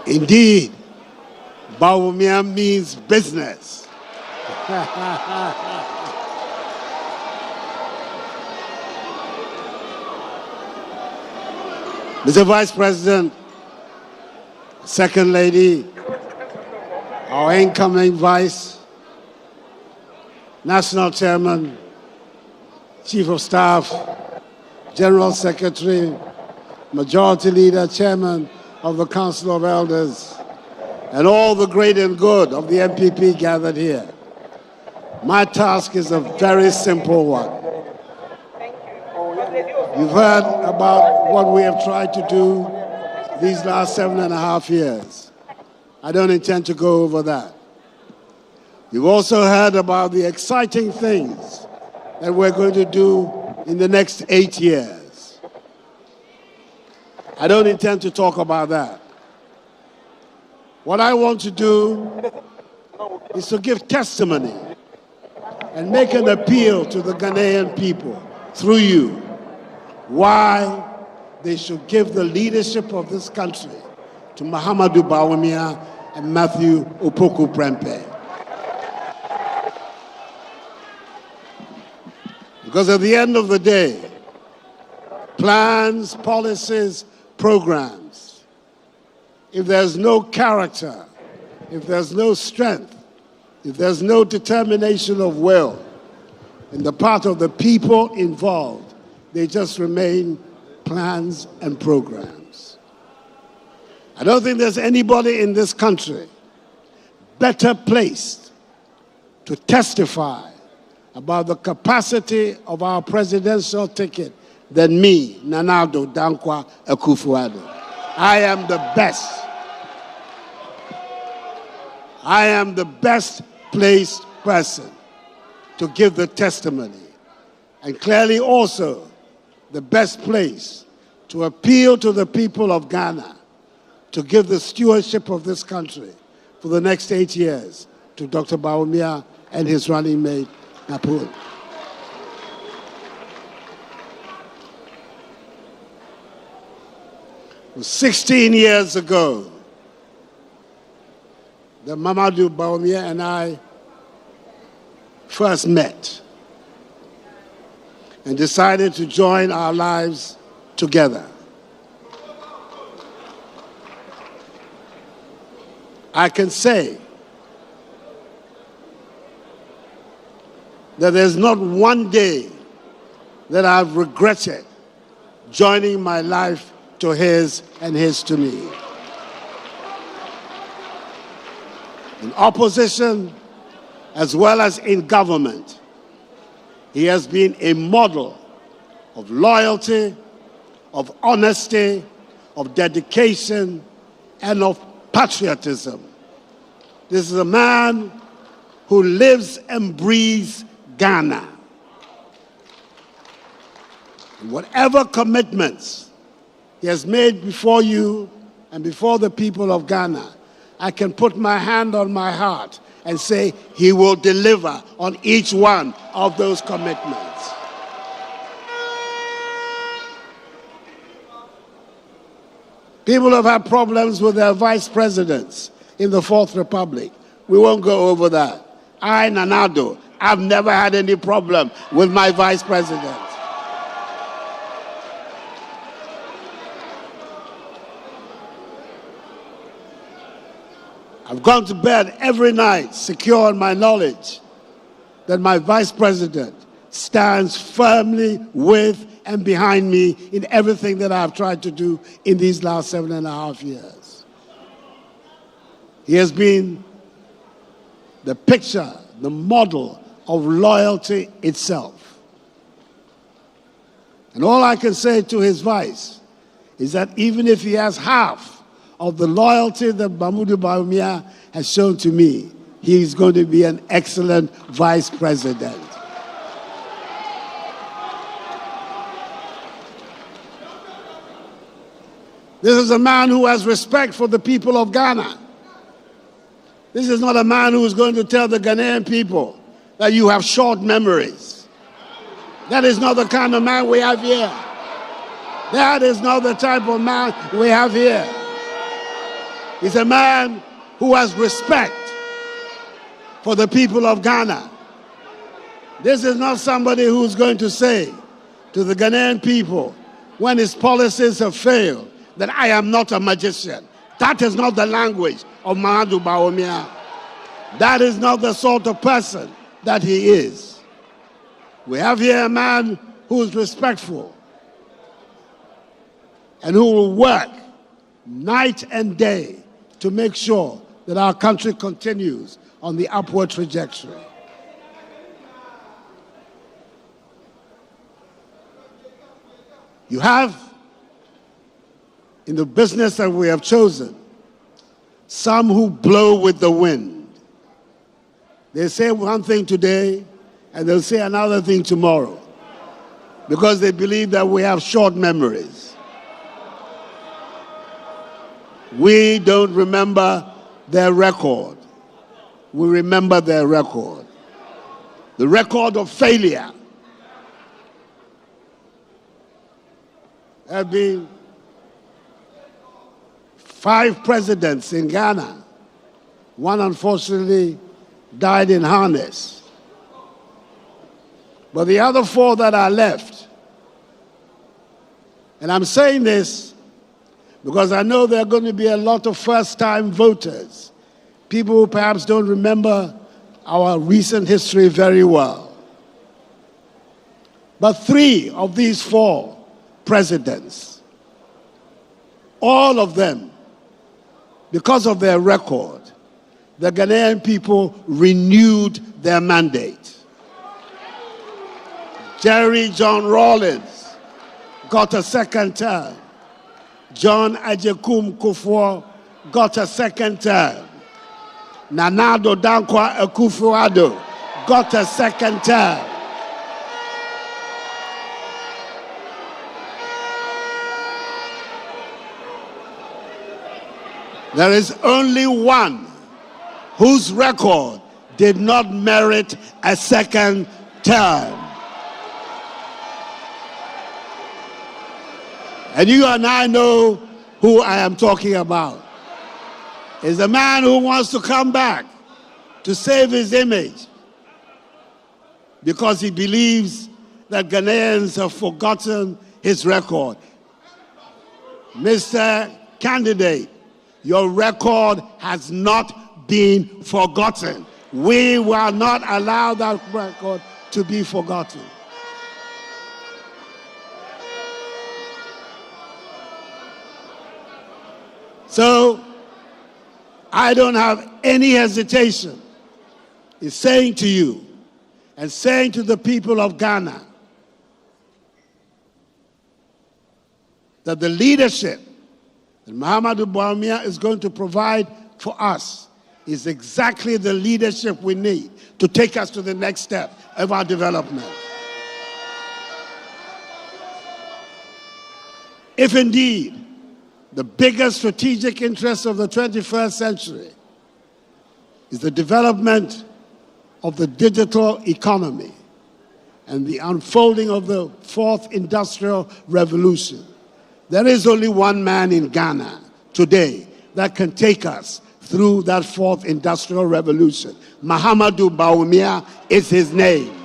Indeed, Bawumia means business. Mr. Vice President, Second Lady, our incoming Vice, National Chairman, Chief of Staff, General Secretary, Majority Leader, Chairman of the Council of Elders, and all the great and good of the MPP gathered here. My task is a very simple one. You've heard about what we have tried to do these last 7.5 years. I don't intend to go over that. You've also heard about the exciting things that we're going to do in the next 8 years. I don't intend to talk about that. What I want to do is to give testimony and make an appeal to the Ghanaian people through you why they should give the leadership of this country to Mahamudu Bawumia and Matthew Opoku Prempeh. Because at the end of the day, plans, policies, programs, if there's no character, if there's no strength, if there's no determination of will in the part of the people involved, they just remain plans and programs. I don't think there's anybody in this country better placed to testify about the capacity of our presidential ticket than me, Nana Addo Dankwa Akuffo Addo. I am the best. I am the best placed person to give the testimony, and clearly also the best place to appeal to the people of Ghana to give the stewardship of this country for the next 8 years to Dr. Bawumia and his running mate, Napul. It was 16 years ago that Mahamudu Bawumia and I first met and decided to join our lives together. I can say that there's not one day that I've regretted joining my life to his and his to me. In opposition as well as in government, he has been a model of loyalty, of honesty, of dedication, and of patriotism. This is a man who lives and breathes Ghana. And whatever commitments he has made before you and before the people of Ghana, I can put my hand on my heart and say he will deliver on each one of those commitments. People have had problems with their vice presidents in the Fourth Republic. We won't go over that. I, Nana Addo, I've never had any problem with my vice president. I've gone to bed every night secure in my knowledge that my vice president stands firmly with and behind me in everything that I've tried to do in these last 7.5 years. He has been the picture, the model of loyalty itself. And all I can say to his vice is that even if he has half of the loyalty that Mahamudu Bawumia has shown to me, he is going to be an excellent vice president. This is a man who has respect for the people of Ghana. This is not a man who is going to tell the Ghanaian people that you have short memories. That is not the kind of man we have here. That is not the type of man we have here. He's a man who has respect for the people of Ghana. This is not somebody who's going to say to the Ghanaian people, when his policies have failed, that I am not a magician. That is not the language of Mahamadou Bawumia. That is not the sort of person that he is. We have here a man who is respectful and who will work night and day to make sure that our country continues on the upward trajectory. You have, in the business that we have chosen, some who blow with the wind. They say one thing today, and they'll say another thing tomorrow, because they believe that we have short memories. We don't remember their record. We remember their record. The record of failure. There have been 5 presidents in Ghana. One, unfortunately, died in harness. But the other 4 that are left, and I'm saying this because I know there are going to be a lot of first-time voters, people who perhaps don't remember our recent history very well. But 3 of these 4 presidents, all of them, because of their record, the Ghanaian people renewed their mandate. Jerry John Rawlings got a second term. John Ajekum Kufuor got a second term. Nana Addo Dankwa Akuffo Addo got a second term. There is only one whose record did not merit a second term. And you and I know who I am talking about. Is a man who wants to come back to save his image because he believes that Ghanaians have forgotten his record. Mr. Candidate, your record has not been forgotten. We will not allow that record to be forgotten. So, I don't have any hesitation in saying to you and saying to the people of Ghana that the leadership that Mahamadou Bawumia is going to provide for us is exactly the leadership we need to take us to the next step of our development. If indeed the biggest strategic interest of the 21st century is the development of the digital economy and the unfolding of the 4th industrial revolution, there is only one man in Ghana today that can take us through that 4th industrial revolution. Mahamadou Bawumia is his name.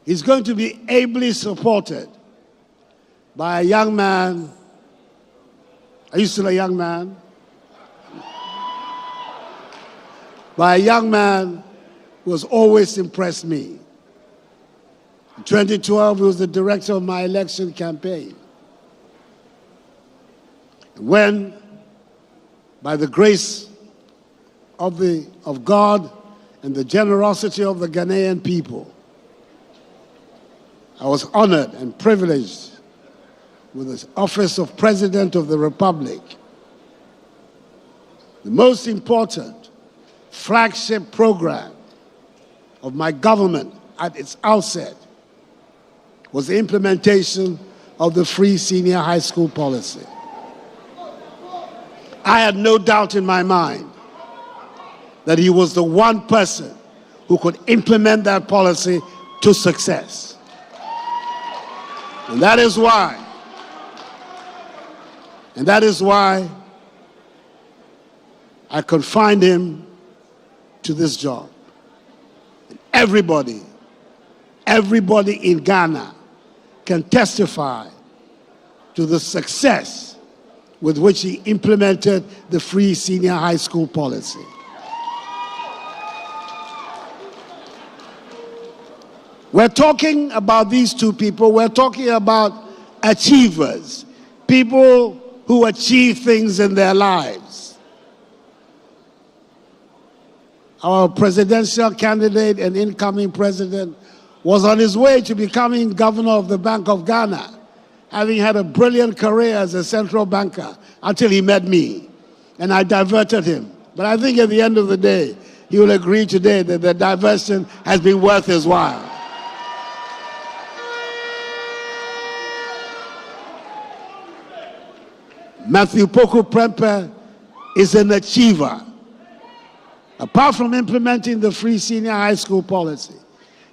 He's going to be ably supported by a young man. Are you still a young man? By a young man who has always impressed me. In 2012, he was the director of my election campaign. When, by the grace of God and the generosity of the Ghanaian people, I was honored and privileged with the office of President of the Republic. The most important flagship program of my government at its outset was the implementation of the free senior high school policy. I had no doubt in my mind that he was the one person who could implement that policy to success. And that is why I confined him to this job. Everybody in Ghana can testify to the success with which he implemented the free senior high school policy. We're talking about these two people. We're talking about achievers, people who achieve things in their lives. Our presidential candidate and incoming president was on his way to becoming governor of the Bank of Ghana, having had a brilliant career as a central banker until he met me, and I diverted him. But I think at the end of the day, he will agree today that the diversion has been worth his while. Matthew Poku Prempeh is an achiever. Apart from implementing the free senior high school policy,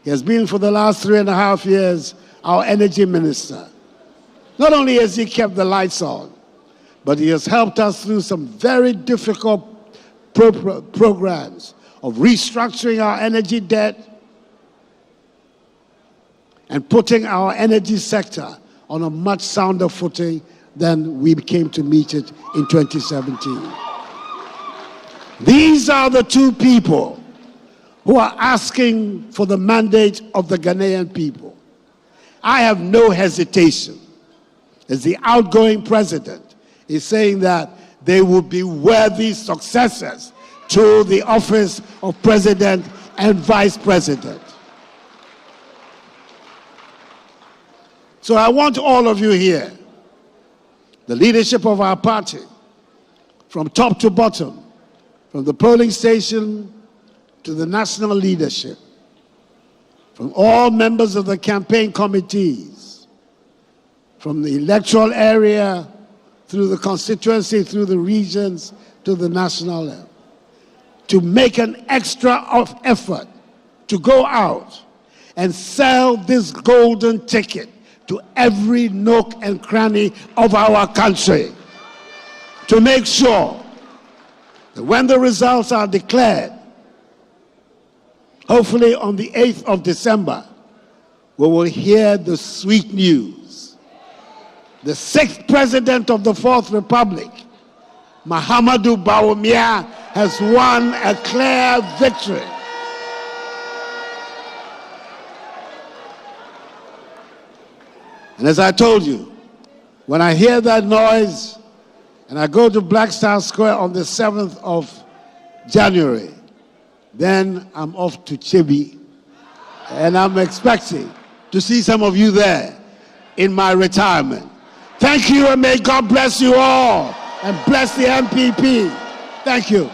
he has been for the last 3.5 years our energy minister. Not only has he kept the lights on, but he has helped us through some very difficult programs of restructuring our energy debt and putting our energy sector on a much sounder footing than we came to meet it in 2017. These are the two people who are asking for the mandate of the Ghanaian people. I have no hesitation, as the outgoing president is saying that they will be worthy successors to the office of president and vice president. So I want all of you here, the leadership of our party, from top to bottom, from the polling station to the national leadership, from all members of the campaign committees, from the electoral area through the constituency, through the regions to the national level, to make an extra effort to go out and sell this golden ticket to every nook and cranny of our country, to make sure that when the results are declared, hopefully on the 8th of December, we will hear the sweet news. The 6th president of the 4th Republic, Mahamudu Bawumia, has won a clear victory. And as I told you, when I hear that noise and I go to Black Star Square on the 7th of January, then I'm off to Chibi, and I'm expecting to see some of you there in my retirement. Thank you, and may God bless you all and bless the MPP. Thank you.